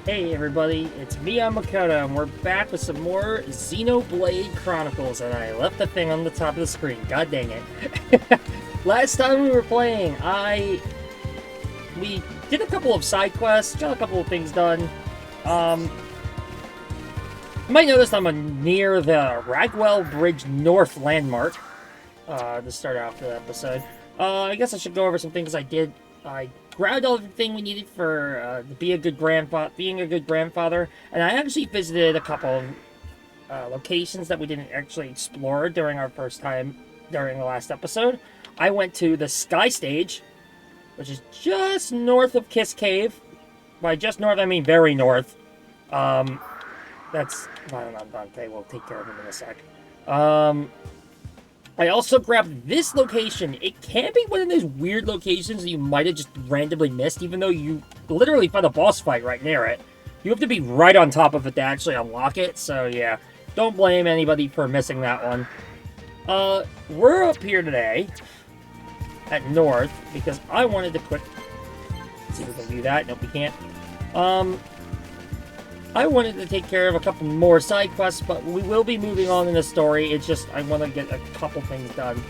Hey everybody, it's me, Makoto, and we're back with some more Xenoblade Chronicles, and I left the thing on the top of the screen. God dang it. Last time we were playing, we did a couple of side quests, got a couple of things done. You might notice I'm near the Ragwell Bridge North landmark, to start off the episode. I guess I should go over some things I did. I grabbed everything we needed for to be a good being a good grandfather, and I actually visited a couple of locations that we didn't actually explore during our first time during the last episode. I went to the Sky Stage, which is just north of Kiss Cave. By just north, I mean very north. That's I don't know. Dante will take care of him in a sec. I also grabbed this location. It can be one of those weird locations that you might have just randomly missed, even though you literally found a boss fight right near it. You have to be right on top of it to actually unlock it, so yeah. Don't blame anybody for missing that one. We're up here today at North because I wanted to quick... Let's see if we can do that. Nope, we can't. I wanted to take care of a couple more side quests, but we will be moving on in the story. It's just I want to get a couple things done.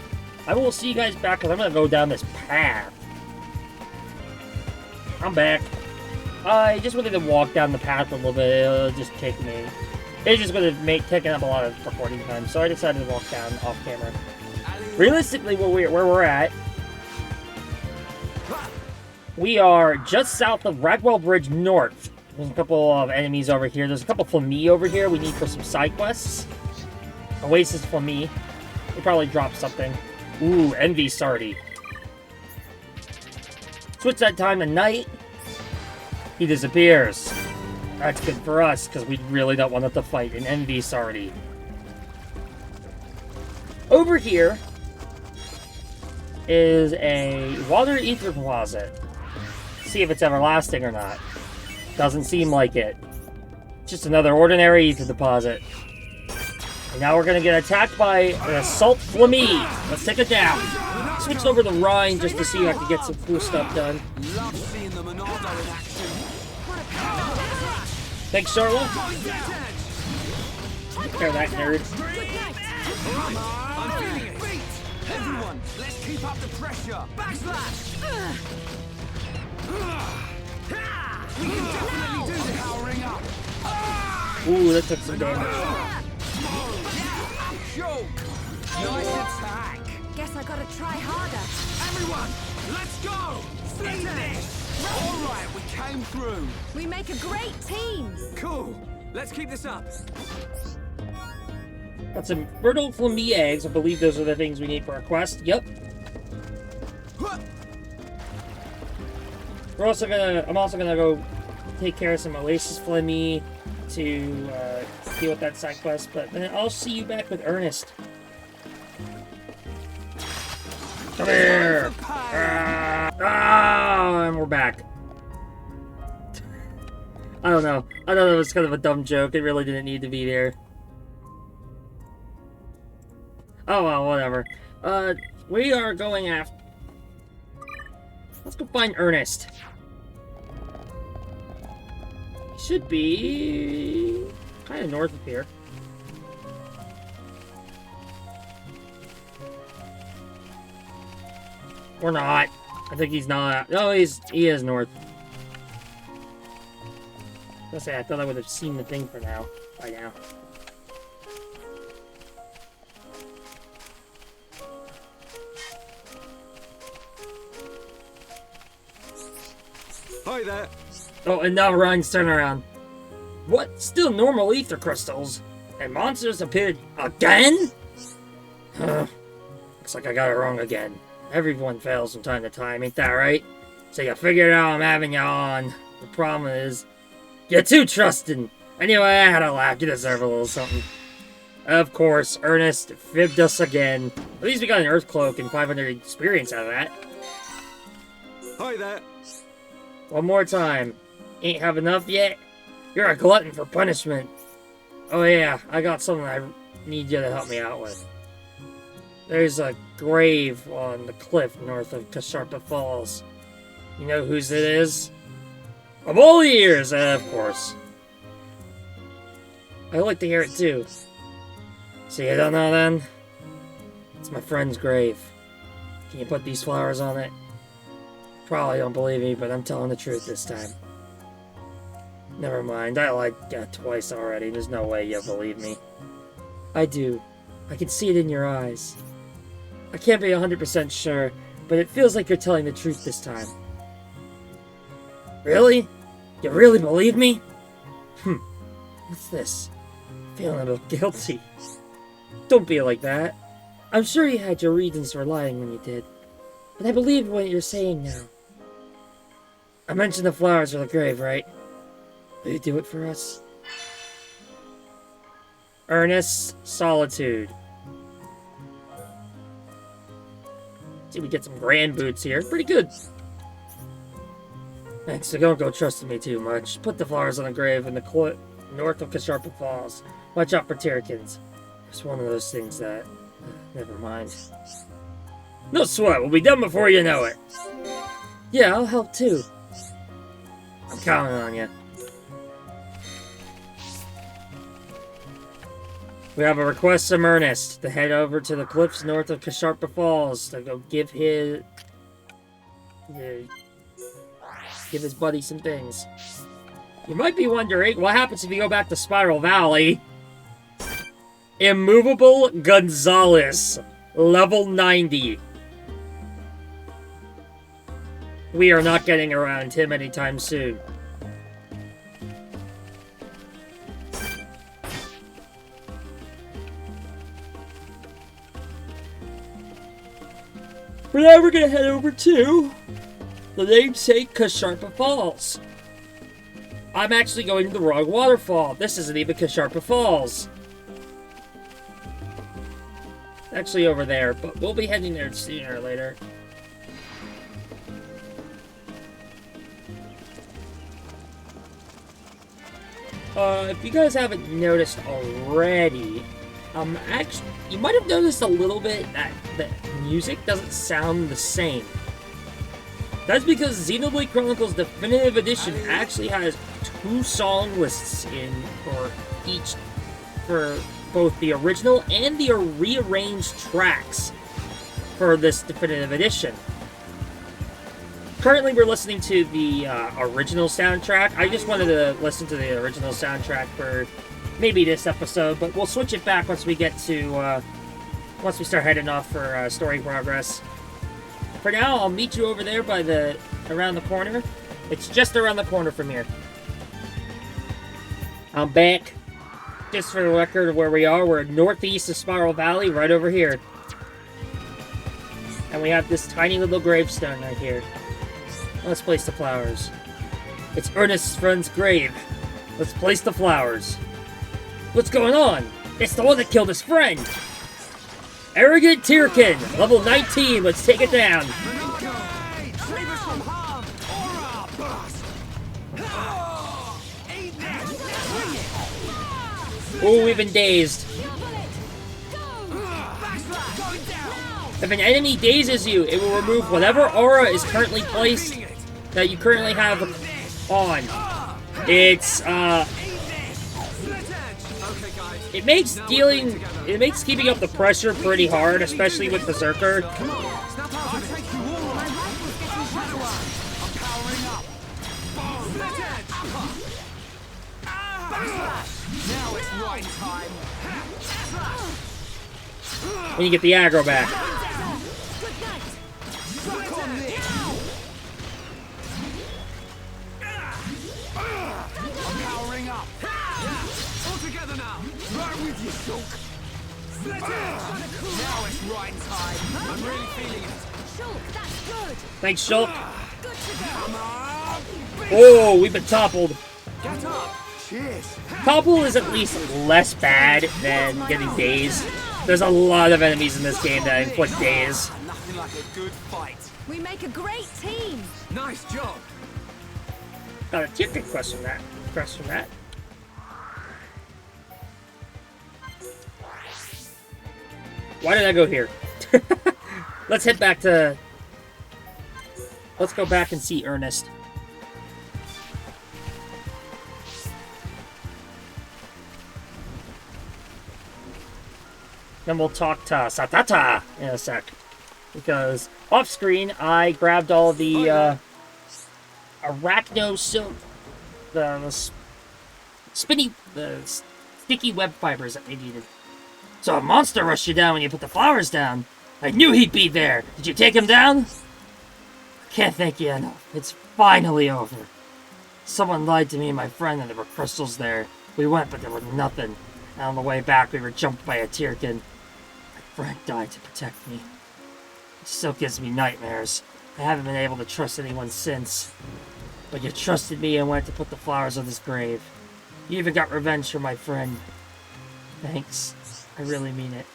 I will see you guys back because I'm going to go down this path. I'm back. I just wanted to walk down the path a little bit. It'll just take me... It's just going to make taking up a lot of recording time, so I decided to walk down off camera. Realistically, where we're at, we are just south of Ragwell Bridge North. There's a couple of enemies over here. There's a couple Flammy over here we need for some side quests. Oasis Flammy. They probably dropped something. Ooh, Envy Sardi. Switch that time to night. He disappears. That's good for us, because we really don't want to fight an Envy Sardi. Over here is a water ether closet. See if it's everlasting or not. Doesn't seem like it. Just another ordinary ether deposit. And now we're gonna get attacked by an Assault Flammy. Let's take it down. Switched over to Rhine just to see if I could get some cool stuff done. Thanks, Charlotte. Take care of that nerd. I'm feeling it. Everyone, let's keep up the pressure. Backslash. We can definitely do this. Powering up. Ooh, that took some damage. Nice attack. Guess I gotta try harder. Everyone, let's go. See this. All right, we came through. We make a great team. Cool. Let's keep this up. Got some Brittle Flammy eggs. I believe those are the things we need for our quest. Yep. I'm also gonna go take care of some Oasis Flammy to deal with that side quest, but then I'll see you back with Ernest. Come here! And we're back. I don't know. I thought it was kind of a dumb joke. It really didn't need to be there. Oh well, whatever. We are going after... Let's go find Ernest. He should be... kind of north of here. Or not. I think he's not. No, he is north. I was gonna say, I thought I would have seen the thing by now. Hi there. Oh, and now Ryan's turning around. What? Still normal ether crystals? And monsters appeared again? Huh. Looks like I got it wrong again. Everyone fails from time to time, ain't that right? So you figured out I'm having you on. The problem is, you're too trusting. Anyway, I had a laugh. You deserve a little something. Of course, Ernest fibbed us again. At least we got an Earth Cloak and 500 experience out of that. Hi there. One more time. Ain't have enough yet? You're a glutton for punishment. Oh yeah, I got something I need you to help me out with. There's a grave on the cliff north of Kasharpa Falls. You know whose it is? I'm all ears, of course. I like to hear it too. So you don't know then? It's my friend's grave. Can you put these flowers on it? Probably don't believe me, but I'm telling the truth this time. Never mind, I lied twice already. There's no way you'll believe me. I do. I can see it in your eyes. I can't be 100% sure, but it feels like you're telling the truth this time. Really? You really believe me? What's this? Feeling a little guilty. Don't be like that. I'm sure you had your reasons for lying when you did, but I believe what you're saying now. I mentioned the flowers for the grave, right? Will you do it for us? Earnest Solitude. See, we get some grand boots here. Pretty good. Thanks, so don't go trusting me too much. Put the flowers on the grave in the north of Kasharpa Falls. Watch out for Terrikins. It's one of those things that... never mind. No sweat, we'll be done before you know it. Yeah, I'll help too. I'm counting on you. We have a request from Ernest to head over to the cliffs north of Kasharpa Falls to go give his buddy some things. You might be wondering, what happens if you go back to Spiral Valley? Immovable Gonzalez, level 90. We are not getting around him anytime soon. But now we're gonna head over to the namesake Kasharpa Falls. I'm actually going to the wrong waterfall. This isn't even Kasharpa Falls. Actually over there, but we'll be heading there sooner or later. If you guys haven't noticed already, actually, you might have noticed a little bit that the music doesn't sound the same. That's because Xenoblade Chronicles Definitive Edition actually has 2 song lists for both the original and the rearranged tracks for this Definitive Edition. Currently, we're listening to the original soundtrack. I just wanted to listen to the original soundtrack for maybe this episode, but we'll switch it back once we get to once we start heading off for story progress. For now, I'll meet you over there by around the corner. It's just around the corner from here. I'm back. Just for the record of where we are, we're northeast of Spiral Valley, right over here. And we have this tiny little gravestone right here. Let's place the flowers. It's Ernest's friend's grave. Let's place the flowers. What's going on? It's the one that killed his friend! Arrogant Tyrkin, level 19, let's take it down! Ooh, we've been dazed. If an enemy dazes you, it will remove whatever aura is currently placed that you currently have on. It's, It makes keeping up the pressure pretty hard, especially with Berserker. When you get the aggro back. Now it's right time. I'm really feeling it. Shulk, that's good. Thanks, Shulk. Good to go. Oh, we've been toppled. Get up. Cheers. Topple is at least less bad than getting dazed. There's a lot of enemies in this game that inflict daze. Nothing like a good fight. We make a great team. Nice job. Got a ticket question that. Question that. Why did I go here? Let's head back to... Let's go back and see Ernest. Then we'll talk to Satata in a sec. Because off screen, I grabbed all the arachno silk, the sticky web fibers that we needed. So a monster rushed you down when you put the flowers down. I knew he'd be there. Did you take him down? I can't thank you enough. It's finally over. Someone lied to me and my friend, and there were crystals there. We went, but there was nothing. And on the way back, we were jumped by a Tyrkin. My friend died to protect me. It still gives me nightmares. I haven't been able to trust anyone since. But you trusted me and went to put the flowers on his grave. You even got revenge for my friend. Thanks. I really mean it.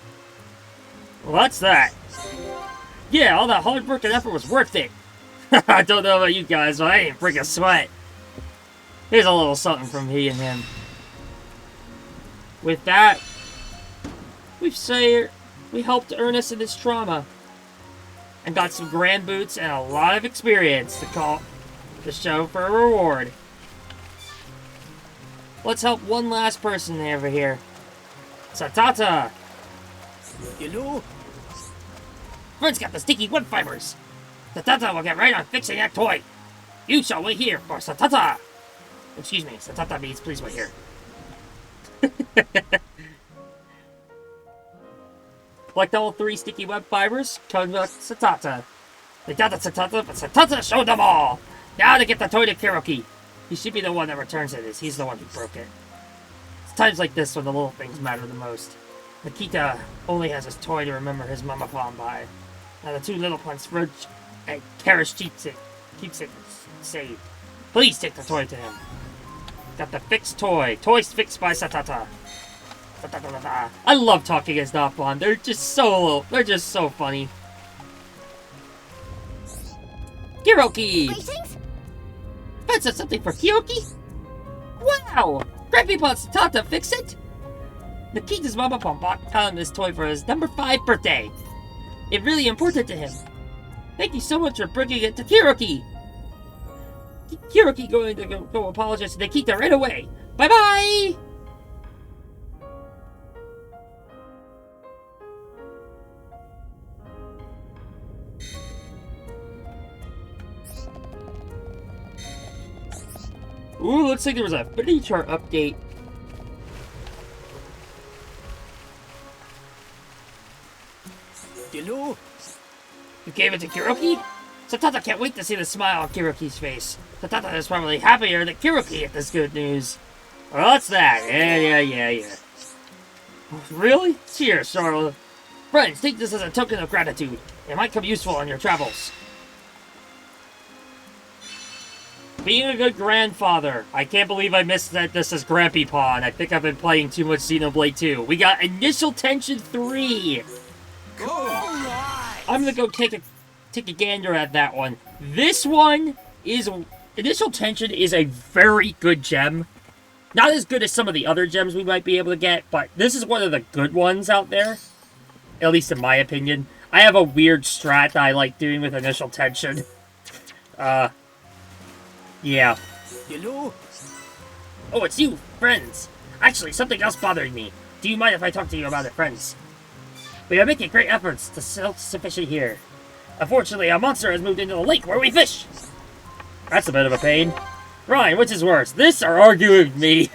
Well, that's that. Yeah, all that hard work and effort was worth it. I don't know about you guys, but I ain't break a sweat. Here's a little something from me and him. With that, we helped Ernest in his trauma. And got some grand boots and a lot of experience to show for a reward. Let's help one last person over here. Satata! You know? Friend's got the sticky web fibers. Satata will get right on fixing that toy. You shall wait here for Satata. Excuse me, Satata means please wait here. Collect all 3 sticky web fibers, come back to Satata. They doubted Satata, but Satata showed them all! Now to get the toy to Kiroki. He should be the one that returns it, as he's the one who broke it. It's times like this when the little things matter the most. Nikita only has his toy to remember his mama palm by. Now the 2 little ones, Fridge and Karish keeps it saved. Please take the toy to him. Got the fixed toy. Toys fixed by Satata. I love talking as Nopon. They're just so funny. Kiroki! Greetings? Friend said something for Kiroki? Wow! Grandpa wants Satata fix it? Nikita's mama bought him this toy for his number 5 birthday. It's really important to him. Thank you so much for bringing it to Kiroki. Kiroki going to go apologize to Nikita right away. Bye-bye! Ooh, looks like there was a affinity chart update. You know? You gave it to Kiroki? Satata can't wait to see the smile on Kiroki's face. Satata is probably happier than Kiroki at this good news. Well, what's that? Yeah. Really? Cheers, Charlotte. Friends, take this as a token of gratitude. It might come useful on your travels. Being a good grandfather. I can't believe I missed that this is Grampy Pawn. I think I've been playing too much Xenoblade 2. We got Initial Tension 3. Alright! I'm gonna go take a gander at that one. This one is... Initial Tension is a very good gem. Not as good as some of the other gems we might be able to get, but this is one of the good ones out there. At least in my opinion. I have a weird strat that I like doing with Initial Tension. Yeah. You know? Oh, it's you, friends. Actually, something else bothering me. Do you mind if I talk to you about it, friends? We are making great efforts to self-sufficient here. Unfortunately, a monster has moved into the lake where we fish. That's a bit of a pain. Ryan, which is worse, this or arguing with me?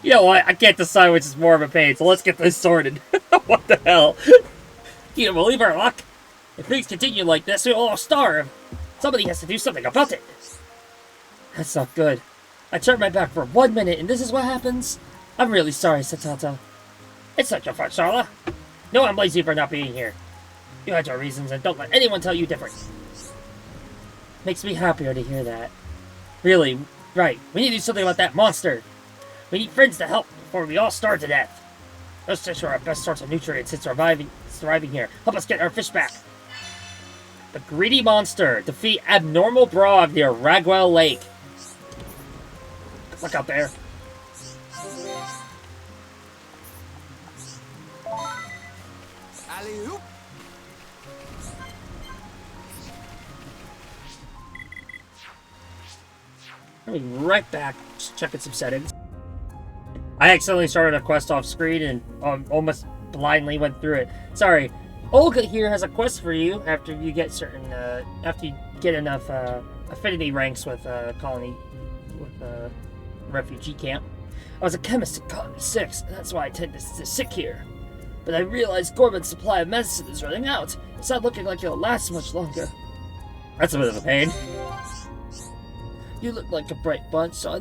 You know what? I can't decide which is more of a pain, so let's get this sorted. What the hell? You don't believe our luck? If things continue like this, we'll all starve. Somebody has to do something about it. That's not good. I turned my back for 1 minute, and this is what happens? I'm really sorry, Satata. It's not your fault, Charla. No, I'm lazy for not being here. You had your reasons, and don't let anyone tell you different. Makes me happier to hear that. Really, right, we need to do something about that monster. We need friends to help before we all starve to death. Those fish are our best source of nutrients since thriving here. Help us get our fish back. The greedy monster. Defeat abnormal Brog near Ragwell Lake. Look out there. Alley-oop! I'll be right back. Just checking some settings. I accidentally started a quest off screen and almost blindly went through it. Sorry. Olga here has a quest for you after you get enough affinity ranks with refugee camp. I was a chemist in Colony 6, and that's why I tend to stay sick here. But I realized Gorman's supply of medicine is running out. It's not looking like it'll last much longer. That's a bit of a pain. You look like a bright bunch, so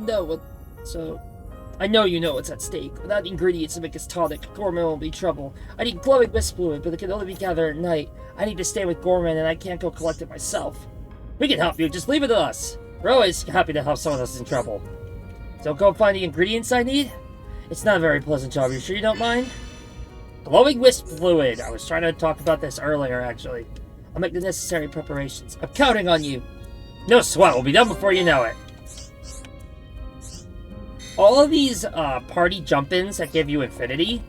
I know you know what's at stake. Without ingredients to make this tonic, Gorman will be trouble. I need glowing mist fluid, but it can only be gathered at night. I need to stay with Gorman, and I can't go collect it myself. We can help you, just leave it to us. We're always happy to help someone else in trouble. So go find the ingredients I need? It's not a very pleasant job, you sure you don't mind? Glowing mist fluid. I was trying to talk about this earlier, actually. I'll make the necessary preparations. I'm counting on you. No sweat, we'll be done before you know it. All of these party jump-ins that give you infinity,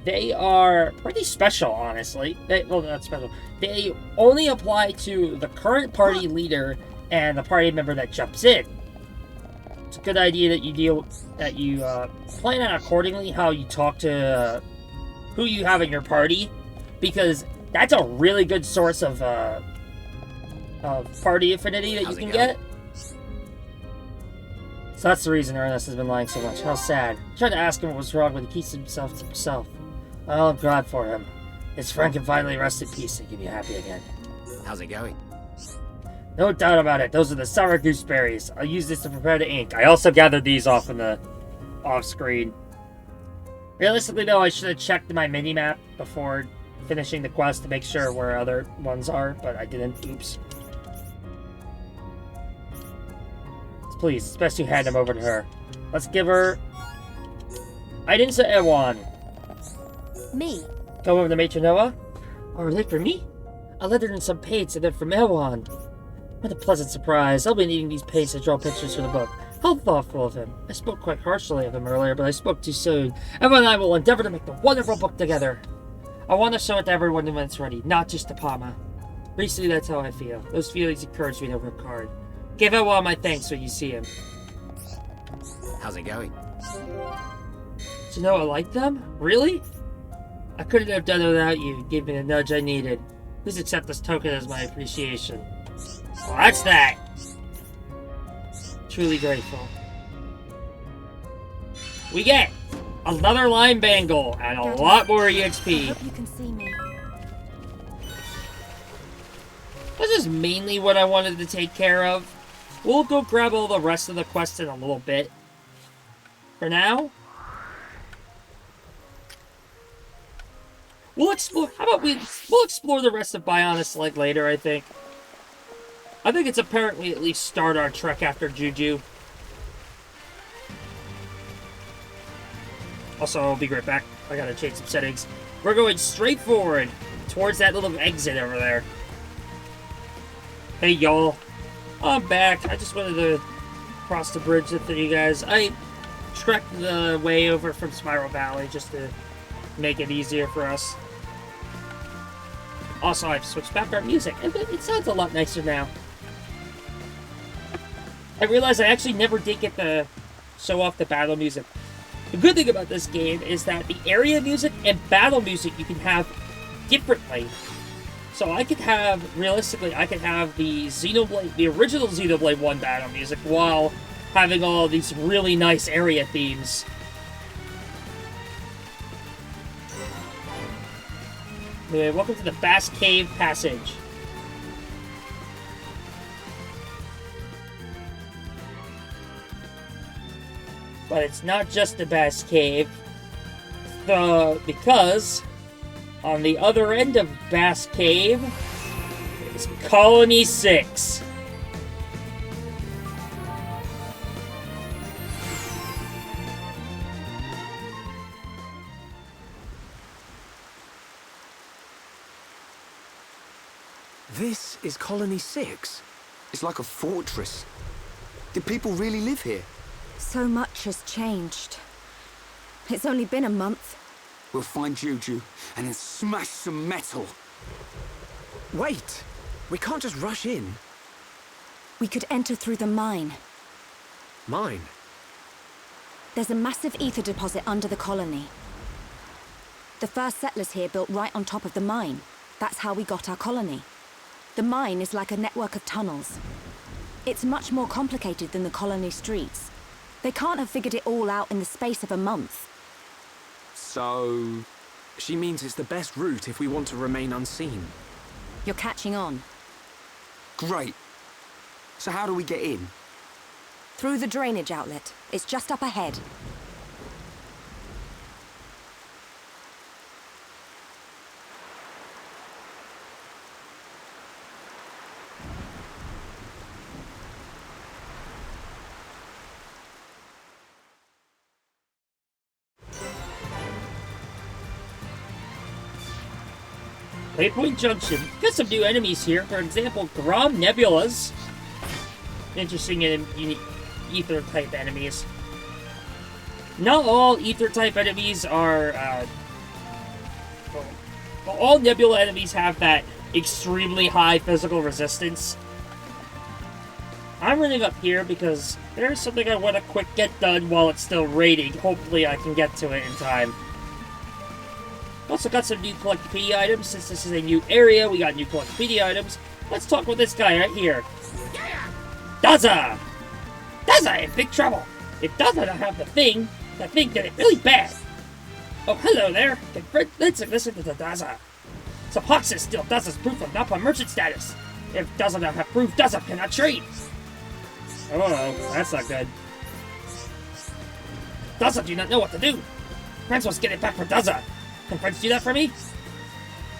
they are pretty special, honestly. Well, not special. They only apply to the current party leader and the party member that jumps in. It's a good idea that you plan out accordingly how you talk to who you have in your party, because that's a really good source of party affinity that you can get. So that's the reason Ernest has been lying so much. How sad. I tried to ask him what was wrong, but he keeps himself to himself. Well, I'm glad for him. His friend can finally rest in peace and be happy again. How's it going? No doubt about it. Those are the sour gooseberries. I'll use this to prepare the ink. I also gathered these off screen. Realistically, though, I should have checked my mini-map before finishing the quest to make sure where other ones are, but I didn't. Oops. Please, it's best you hand them over to her. Let's give her... Items to Ewan. Me. Come over to Matron Noah? Are they for me? A letter and some paints and then from Ewan. What a pleasant surprise. I'll be needing these paints to draw pictures for the book. How thoughtful of him. I spoke quite harshly of him earlier, but I spoke too soon. Ewan and I will endeavor to make the wonderful book together. I want to show it to everyone when it's ready, not just to Palma. Recently, that's how I feel. Those feelings encourage me to work hard. Give Ewan my thanks when you see him. How's it going? Do you know I like them? Really? I couldn't have done it without you. You gave me the nudge I needed. Please accept this token as my appreciation. Well, that's that. Truly grateful. We get another line bangle and a lot more I EXP. hope you can see me. This is mainly what I wanted to take care of. We'll go grab all the rest of the quests in a little bit. For now, we'll explore. How about we'll explore the rest of Bionis like later? I think it's apparent we at least start our trek after Juju. Also, I'll be right back. I gotta change some settings. We're going straight forward towards that little exit over there. Hey y'all, I'm back. I just wanted to cross the bridge with you guys. I trekked the way over from Spiral Valley just to make it easier for us. Also, I've switched back our music, and it sounds a lot nicer now. I realized I actually never did get to show off the battle music. The good thing about this game is that the area music and battle music you can have differently. So I could have, realistically, I could have the Xenoblade, the original Xenoblade 1 battle music while having all these really nice area themes. Anyway, welcome to the Bask Cave Passage. But it's not just the Bask Cave, because on the other end of Bask Cave is Colony 6. This is Colony 6. It's like a fortress. Do people really live here? So much has changed. It's only been a month. We'll find Juju and then smash some metal. Wait! We can't just rush in. We could enter through the mine. Mine? There's a massive ether deposit under the colony. The first settlers here built right on top of the mine. That's how we got our colony. The mine is like a network of tunnels. It's much more complicated than the colony streets. They can't have figured it all out in the space of a month. So... she means it's the best route if we want to remain unseen. You're catching on. Great. So how do we get in? Through the drainage outlet. It's just up ahead. Watchpoint Junction. Got some new enemies here. For example, Grom Nebulas. Interesting and unique ether-type enemies. Not all ether-type enemies are, all Nebula enemies have that extremely high physical resistance. I'm running up here because there's something I want to quick get done while it's still raining. Hopefully I can get to it in time. Also got some new Collectopedia items. Since this is a new area, we got new Collectopedia items. Let's talk with this guy right here. Daza! Daza in big trouble! If Daza don't have the thing, that thing did it really bad. Oh, hello there. Let's listen to Daza. So Hawks is still Daza's proof of not on merchant status. If Daza don't have proof, Daza cannot trade. Oh, that's not good. Daza do not know what to do. Friends must get it back for Daza. Can friends do that for me?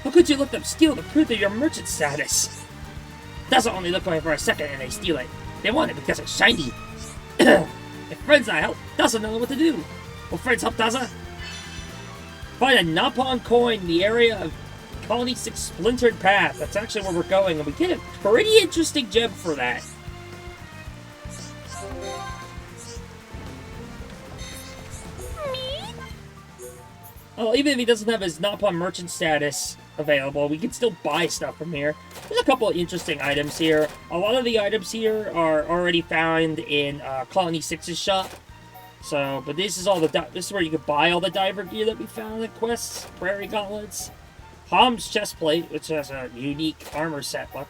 How could you let them steal the proof of your merchant status? Daza only look away for a second and they steal it. They want it because it's shiny. If friends not help, Daza know what to do. Will friends help Daza? Find a Napon coin in the area of Colony 6 Splintered Path. That's actually where we're going, and we get a pretty interesting gem for that. Well, even if he doesn't have his Napon merchant status available, we can still buy stuff from here. There's a couple of interesting items here. A lot of the items here are already found in Colony 6's shop. So, but this is all this is where you can buy all the diver gear that we found in the quests. Prairie gauntlets. Hom's chestplate, which has a unique armor set look.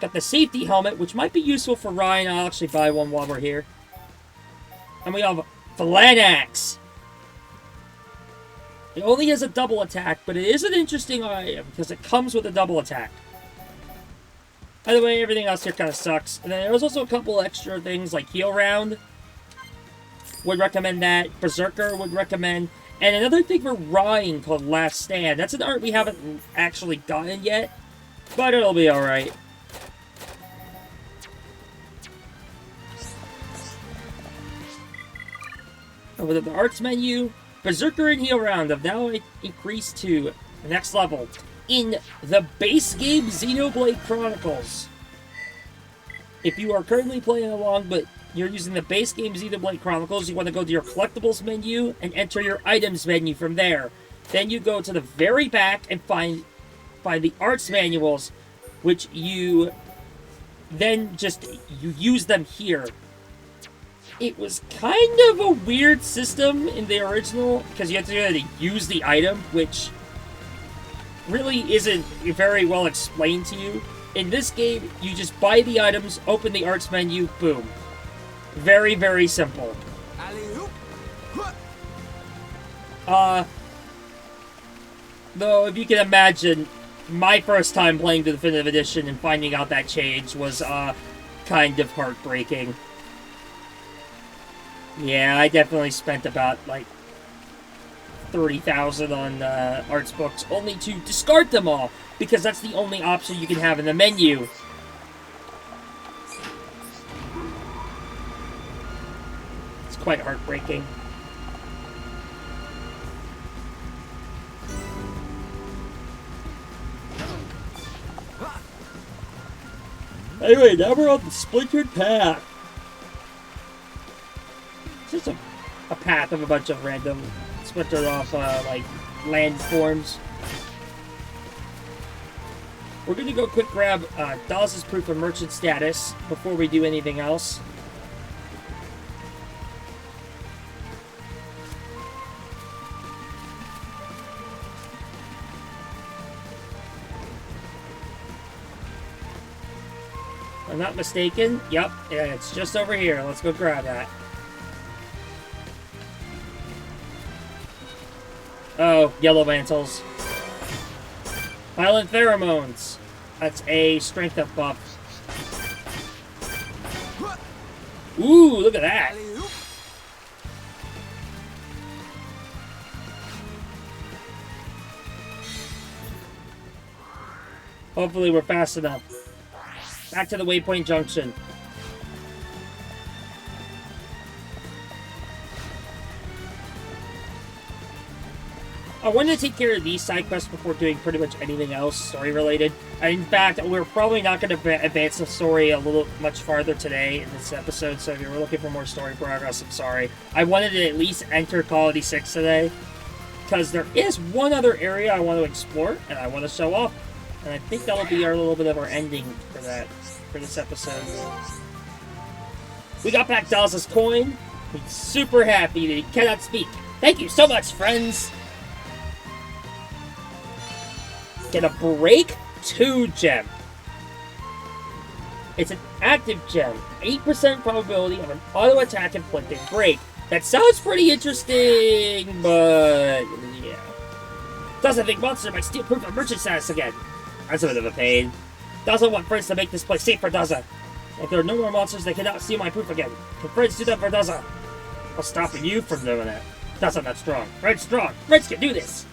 Got the safety helmet, which might be useful for Ryan. I'll actually buy one while we're here. And we have Phalanx. It only has a double attack, but it is an interesting item because it comes with a double attack. By the way, everything else here kind of sucks. And then there's also a couple extra things like Heal Round. Would recommend that. Berserker would recommend. And another thing for Ryan called Last Stand. That's an art we haven't actually gotten yet, but it'll be alright. Over the arts menu, Berserker and Heal Round have now increased to the next level in the base game Xenoblade Chronicles. If you are currently playing along, but you're using the base game Xenoblade Chronicles, you want to go to your collectibles menu and enter your items menu from there. Then you go to the very back and find the arts manuals, which you then you use them here. It was kind of a weird system in the original, because you have to use the item, which really isn't very well explained to you. In this game, you just buy the items, open the arts menu, boom. Very, very simple. Though, if you can imagine, my first time playing the Definitive Edition and finding out that change was, kind of heartbreaking. Yeah, I definitely spent about, like, 30,000 on arts books, only to discard them all, because that's the only option you can have in the menu. It's quite heartbreaking. Anyway, now we're on the Splintered Path. It's just a path of a bunch of random splintered off, like, landforms. We're gonna go quick grab Dawes' proof of merchant status before we do anything else. I'm not mistaken. Yep, yeah, it's just over here. Let's go grab that. Oh, yellow mantles. Violent pheromones. That's a strength up buff. Ooh, look at that. Hopefully we're fast enough. Back to the Watchpoint Junction. I wanted to take care of these side quests before doing pretty much anything else story-related. In fact, we're probably not going to advance the story a little much farther today in this episode, so if you're looking for more story progress, I'm sorry. I wanted to at least enter Colony 6 today, because there is one other area I want to explore, and I want to show off. And I think that'll be our little bit of our ending for this episode. We got back Daz's coin. He's super happy that he cannot speak. Thank you so much, friends! Get a Break 2 gem. It's an active gem. 8% probability of an auto attack inflicted break. That sounds pretty interesting, but yeah. Doesn't think monster might steal proof of merchant status again. That's a bit of a pain. Doesn't want friends to make this place safe for Daza. If there are no more monsters, they cannot steal my proof again. Can friends do that for Daza? What's stopping you from doing that? Daza's not strong. Friends strong. Friends can do this.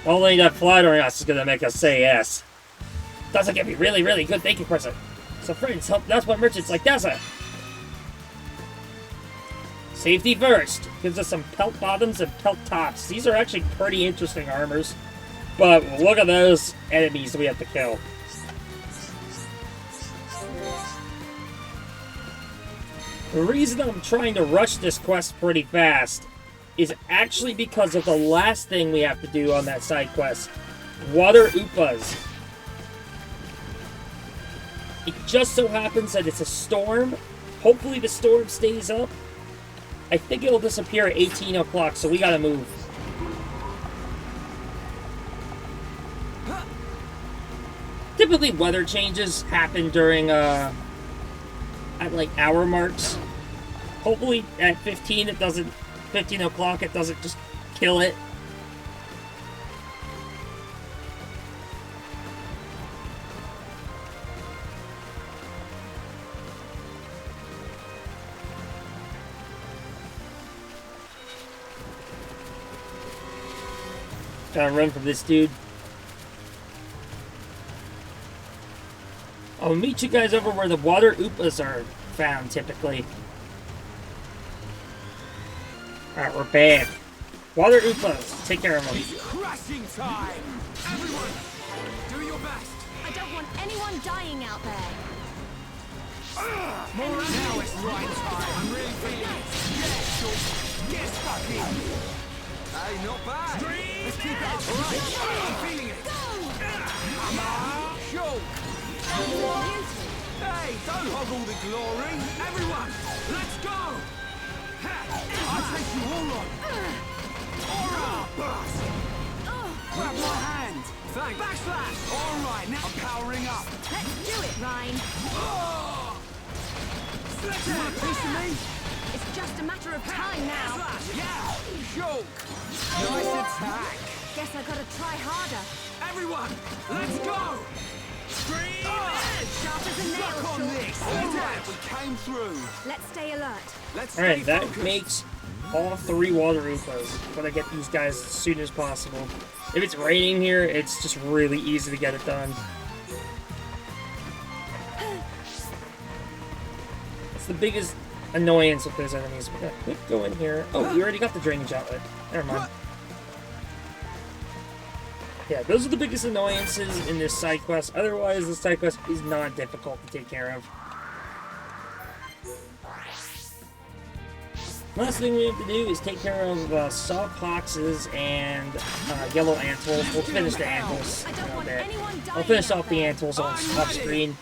Only that flattering us is gonna make us say yes. Daza give me really, really good thank you present. So friends, help that's what merchants like Daza. Safety first. Gives us some pelt bottoms and pelt tops. These are actually pretty interesting armors. But look at those enemies we have to kill. The reason I'm trying to rush this quest pretty fast is actually because of the last thing we have to do on that side quest. Water Oopas. It just so happens that it's a storm. Hopefully the storm stays up. I think it'll disappear at 18 o'clock, so we gotta move. Typically weather changes happen during, at like hour marks. Hopefully at 15 o'clock it doesn't just kill it. Gotta run from this dude. I'll meet you guys over where the water oopas are found, typically. Alright, we're back. Water oopas. Take care of them. Crashing time! Everyone, do your best! I don't want anyone dying out there. More now it's right time. I'm really feeling it. Yes, Shulk. Get stuck in. Hey, not bad. Let's keep it up. All right. I'm feeling it. Come on, Shulk. Hey, don't hog all the glory. Everyone, let's go. I'll take you all on. Aura, Bask. Grab my hand. Thanks. Backslash. All right, now I'm powering up. Let's do it, Ryan. Want a piece of me? It's just a matter of time now. Backslash. Yeah. Shulk. Nice attack. Guess I gotta try harder. Everyone, let's go. Scream Sharp as a nail, Suck on Shulk. this. All right, we came through. Let's stay alert. Let's Alright, stay that focused. makes all 3 water oopas. Gotta get these guys as soon as possible. If it's raining here, it's just really easy to get it done. It's the biggest annoyance with those enemies. We gotta quick go in here. Oh, we already got the drainage outlet. Never mind. Yeah, those are the biggest annoyances in this side quest. Otherwise, this side quest is not difficult to take care of. Last thing we have to do is take care of soft boxes and yellow antles. We'll finish the antles in a bit. I'll finish off the antles off screen.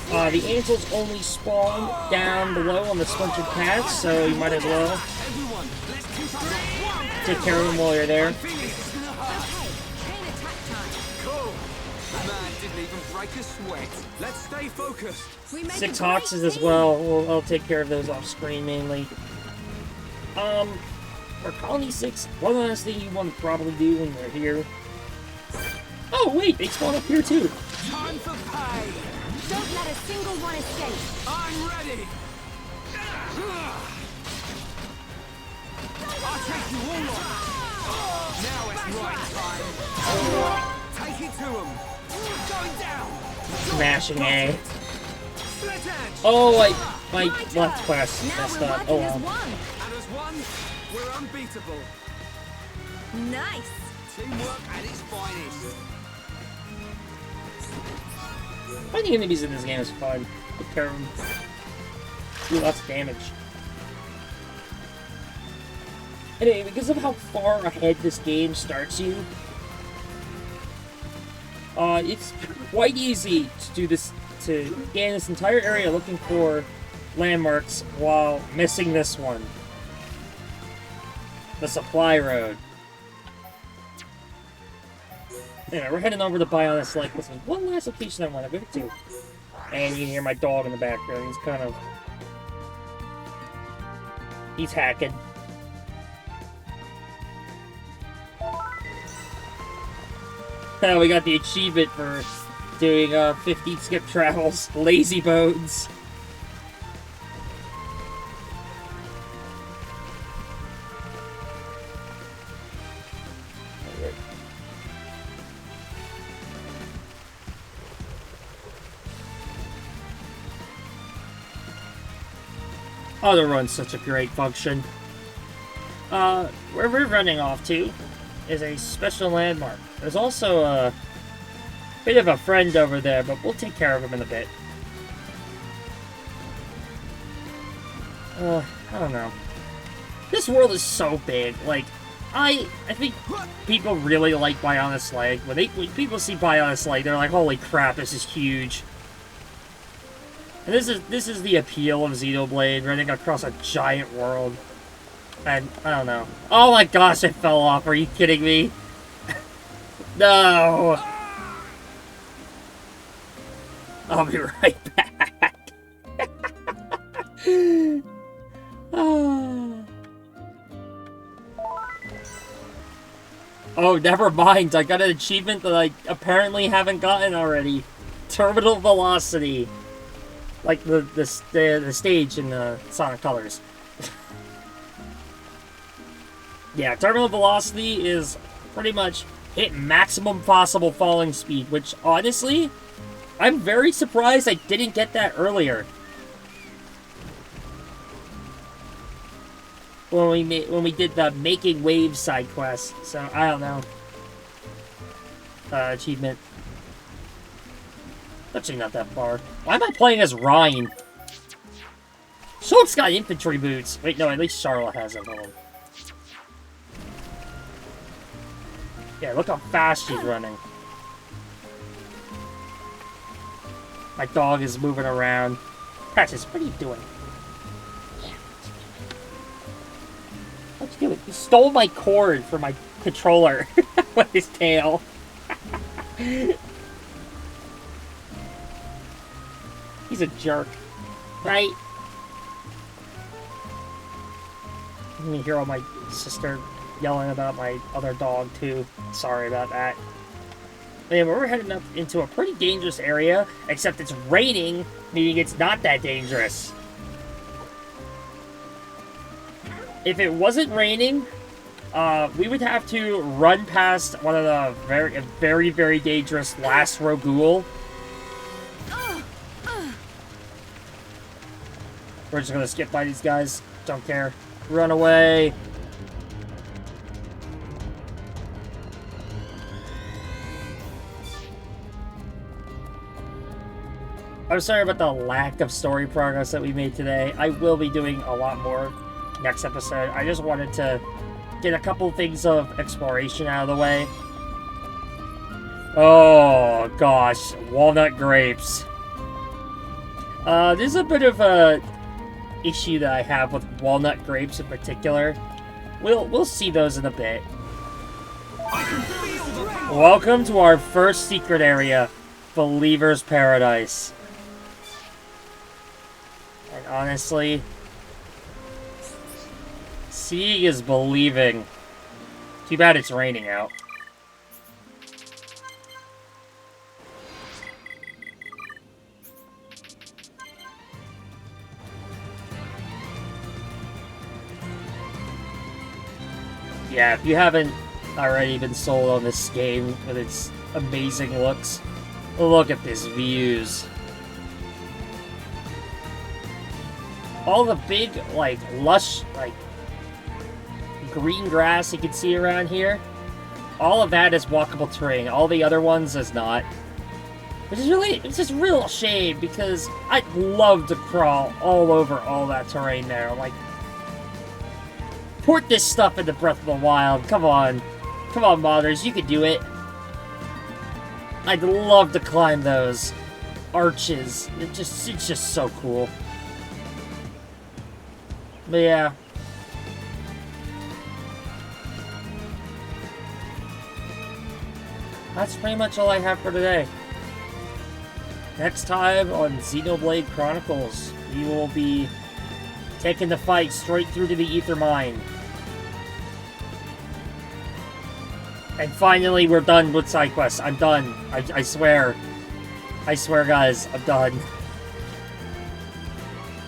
The antles only spawn down below on the Splintered Path, so you might as well take care of them while you're there. Cool. The man didn't even even break a sweat. Let's stay focused. We make 6 a great Hoxes as team. well. I'll take care of those off screen mainly. For Colony 6, one last thing you want to probably do when you're here. Oh wait, they spawn up here too. Time for pay. Don't let a single one escape. I'm ready. I'll take you all on. Now it's right time. Take it to him. Going down. Smashing A. Split edge. Oh, my My turn. left quest Now messed we're up. working Oh as well. one. And as one, we're unbeatable. Nice. Teamwork at its finest. Fighting enemies in this game is fun. Take care of them. Do lots of damage. Anyway, because of how far ahead this game starts you, it's quite easy to do this, to scan this entire area looking for landmarks while missing this one. The supply road. Anyway, we're heading over to Bionis Lake. This is one last location I want to go to. And you can hear my dog in the background. He's kind of... He's hacking. We got the achievement for doing 15 skip travels. Lazy bones. Oh, the run's such a great function. Where we're running off to is a special landmark. There's also a bit of a friend over there, but we'll take care of him in a bit. I don't know. This world is so big. Like, I think people really like Bionis Lake. When people see Bionis Lake, they're like, "Holy crap, this is huge." And this is the appeal of Xenoblade, running across a giant world. And I don't know. Oh my gosh, it fell off. Are you kidding me? No. I'll be right back. Oh, never mind. I got an achievement that I apparently haven't gotten already. Terminal velocity. Like the stage in the Sonic Colors. Yeah, terminal velocity is pretty much hit maximum possible falling speed, which honestly, I'm very surprised I didn't get that earlier. When we did the making waves side quest, so I don't know. Achievement. Actually, not that far. Why am I playing as Ryan? Shulk's got infantry boots. Wait, no, at least Charlotte has them. Hold on. Yeah, look how fast she's running. My dog is moving around. Patches, what are you doing? What'd you do? He stole my cord for my controller with his tail. He's a jerk, right? You can hear all my sister yelling about my other dog, too. Sorry about that. Yeah, we're heading up into a pretty dangerous area, except it's raining, meaning it's not that dangerous. If it wasn't raining, we would have to run past one of the very, very dangerous last Rogul. We're just gonna skip by these guys. Don't care. Run away. I'm sorry about the lack of story progress that we made today. I will be doing a lot more next episode. I just wanted to get a couple things of exploration out of the way. Oh, gosh. Walnut grapes. There's a bit of a issue that I have with walnut grapes in particular. We'll see those in a bit. Welcome to our first secret area. Believer's Paradise. And honestly, seeing is believing. Too bad it's raining out. Yeah, if you haven't already been sold on this game with its amazing looks, look at these views. All the big, like, lush, like, green grass you can see around here, all of that is walkable terrain. All the other ones is not. Which is really, it's just a real shame, because I'd love to crawl all over all that terrain there. Like, port this stuff into Breath of the Wild. Come on. Come on, modders, you can do it. I'd love to climb those arches. It's just so cool. But yeah. That's pretty much all I have for today. Next time on Xenoblade Chronicles, we will be taking the fight straight through to the Ether Mine. And finally, we're done with side quests. I'm done. I swear. I swear, guys, I'm done.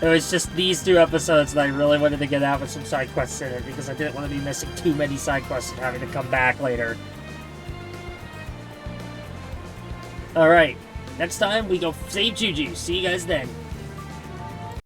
It was just these 2 episodes that I really wanted to get out with some side quests in it, because I didn't want to be missing too many side quests and having to come back later. Alright, next time we go save Juju. See you guys then.